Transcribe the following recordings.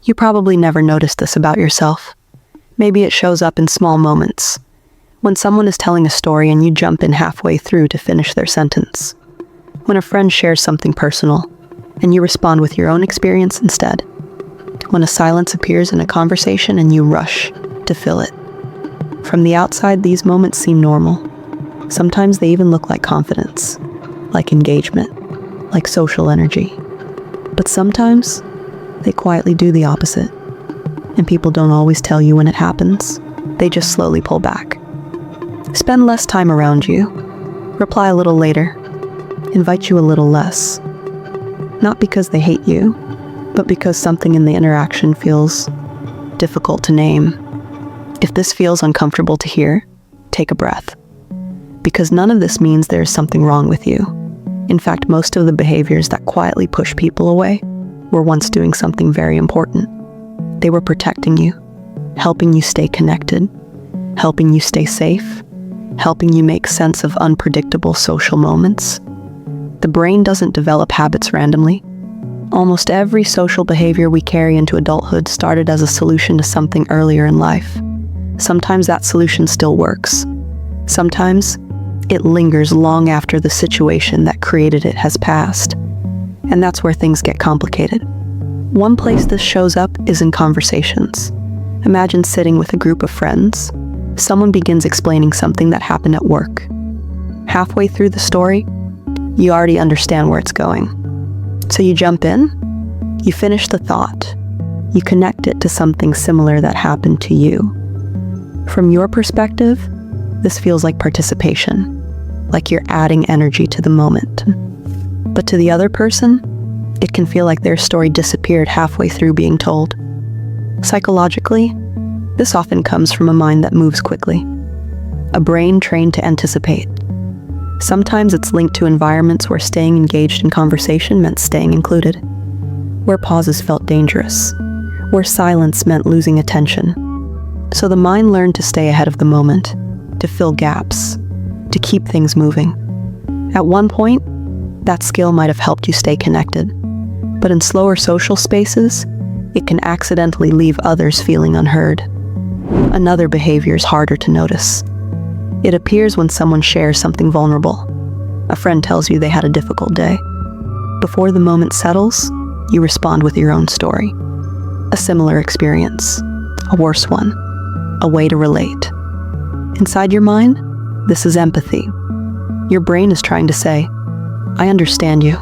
You probably never noticed this about yourself. Maybe it shows up in small moments. When someone is telling a story and you jump in halfway through to finish their sentence. When a friend shares something personal and you respond with your own experience instead. When a silence appears in a conversation and you rush to fill it. From the outside, these moments seem normal. Sometimes they even look like confidence, like engagement, like social energy. But sometimes they quietly do the opposite. And people don't always tell you when it happens. They just slowly pull back. Spend less time around you. Reply a little later. Invite you a little less. Not because they hate you, but because something in the interaction feels difficult to name. If this feels uncomfortable to hear, take a breath. Because none of this means there is something wrong with you. In fact, most of the behaviors that quietly push people away were once doing something very important. They were protecting you, helping you stay connected, helping you stay safe, helping you make sense of unpredictable social moments. The brain doesn't develop habits randomly. Almost every social behavior we carry into adulthood started as a solution to something earlier in life. Sometimes that solution still works. Sometimes it lingers long after the situation that created it has passed. And that's where things get complicated. One place this shows up is in conversations. Imagine sitting with a group of friends. Someone begins explaining something that happened at work. Halfway through the story, you already understand where it's going. So you jump in, you finish the thought, you connect it to something similar that happened to you. From your perspective, this feels like participation, like you're adding energy to the moment. But to the other person, it can feel like their story disappeared halfway through being told. Psychologically, this often comes from a mind that moves quickly, a brain trained to anticipate. Sometimes it's linked to environments where staying engaged in conversation meant staying included, where pauses felt dangerous, where silence meant losing attention. So the mind learned to stay ahead of the moment, to fill gaps, to keep things moving. At one point, that skill might have helped you stay connected, but in slower social spaces, it can accidentally leave others feeling unheard. Another behavior is harder to notice. It appears when someone shares something vulnerable. A friend tells you they had a difficult day. Before the moment settles, you respond with your own story. A similar experience, a worse one, a way to relate. Inside your mind, this is empathy. Your brain is trying to say, I understand you,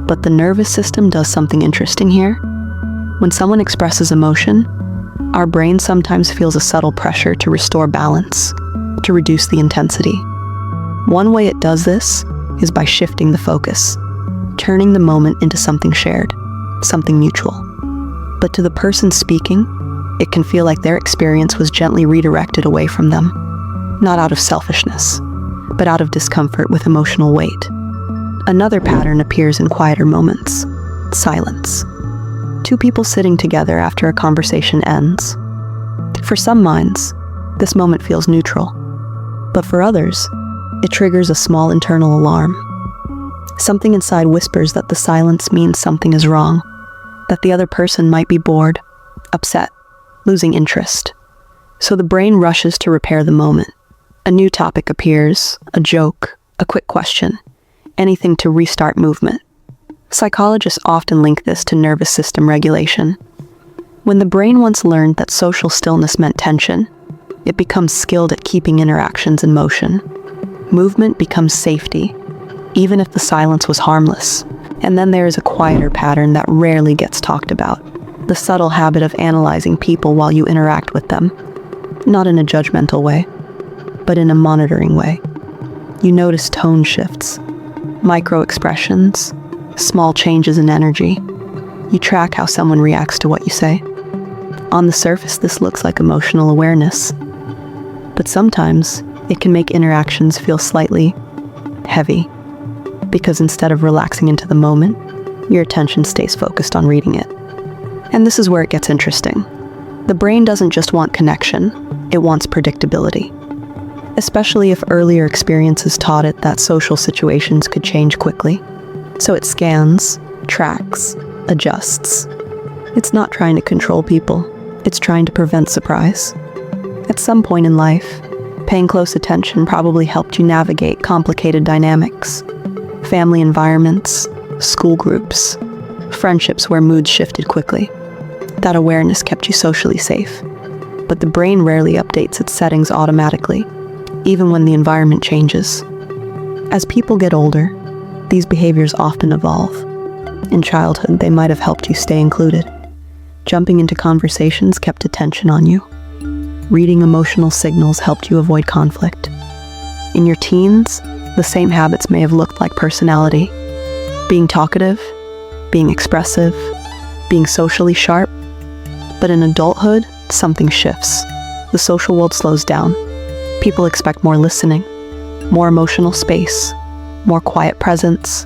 but the nervous system does something interesting here. When someone expresses emotion, our brain sometimes feels a subtle pressure to restore balance, to reduce the intensity. One way it does this is by shifting the focus, turning the moment into something shared, something mutual. But to the person speaking, it can feel like their experience was gently redirected away from them, not out of selfishness, but out of discomfort with emotional weight. Another pattern appears in quieter moments, silence. Two people sitting together after a conversation ends. For some minds, this moment feels neutral, but for others, it triggers a small internal alarm. Something inside whispers that the silence means something is wrong, that the other person might be bored, upset, losing interest. So the brain rushes to repair the moment. A new topic appears, a joke, a quick question, anything to restart movement. Psychologists often link this to nervous system regulation. When the brain once learned that social stillness meant tension, it becomes skilled at keeping interactions in motion. Movement becomes safety, even if the silence was harmless. And then there is a quieter pattern that rarely gets talked about, the subtle habit of analyzing people while you interact with them, not in a judgmental way, but in a monitoring way. You notice tone shifts, micro-expressions, small changes in energy. You track how someone reacts to what you say. On the surface, this looks like emotional awareness, but sometimes it can make interactions feel slightly heavy, because instead of relaxing into the moment, your attention stays focused on reading it. And this is where it gets interesting. The brain doesn't just want connection, it wants predictability. Especially if earlier experiences taught it that social situations could change quickly. So it scans, tracks, adjusts. It's not trying to control people, it's trying to prevent surprise. At some point in life, paying close attention probably helped you navigate complicated dynamics. Family environments, school groups, friendships where moods shifted quickly. That awareness kept you socially safe. But the brain rarely updates its settings automatically, even when the environment changes. As people get older, these behaviors often evolve. In childhood, they might have helped you stay included. Jumping into conversations kept attention on you. Reading emotional signals helped you avoid conflict. In your teens, the same habits may have looked like personality. Being talkative, being expressive, being socially sharp. But in adulthood, something shifts. The social world slows down. People expect more listening, more emotional space, more quiet presence.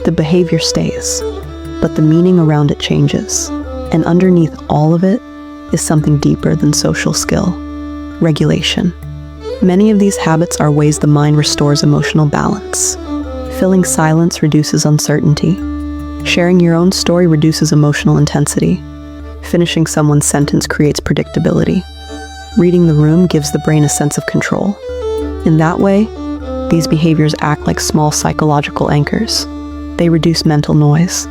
The behavior stays, but the meaning around it changes. And underneath all of it is something deeper than social skill: regulation. Many of these habits are ways the mind restores emotional balance. Filling silence reduces uncertainty. Sharing your own story reduces emotional intensity. Finishing someone's sentence creates predictability. Reading the room gives the brain a sense of control. In that way, these behaviors act like small psychological anchors. They reduce mental noise.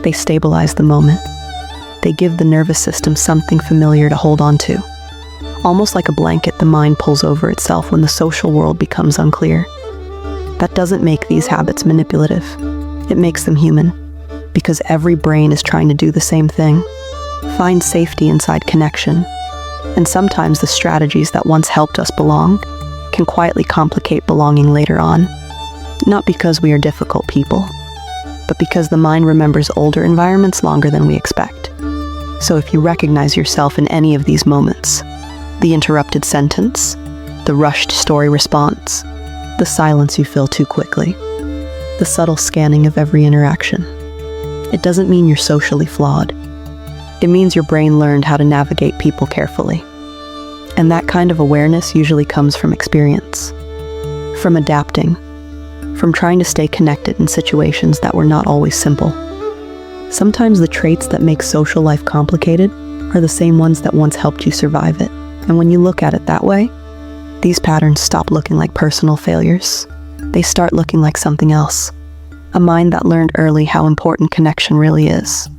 They stabilize the moment. They give the nervous system something familiar to hold on to. Almost like a blanket, the mind pulls over itself when the social world becomes unclear. That doesn't make these habits manipulative. It makes them human, because every brain is trying to do the same thing: find safety inside connection. And sometimes the strategies that once helped us belong can quietly complicate belonging later on. Not because we are difficult people, but because the mind remembers older environments longer than we expect. So if you recognize yourself in any of these moments, the interrupted sentence, the rushed story response, the silence you fill too quickly, the subtle scanning of every interaction, it doesn't mean you're socially flawed. It means your brain learned how to navigate people carefully. And that kind of awareness usually comes from experience, from adapting, from trying to stay connected in situations that were not always simple. Sometimes the traits that make social life complicated are the same ones that once helped you survive it. And when you look at it that way, these patterns stop looking like personal failures. They start looking like something else. A mind that learned early how important connection really is.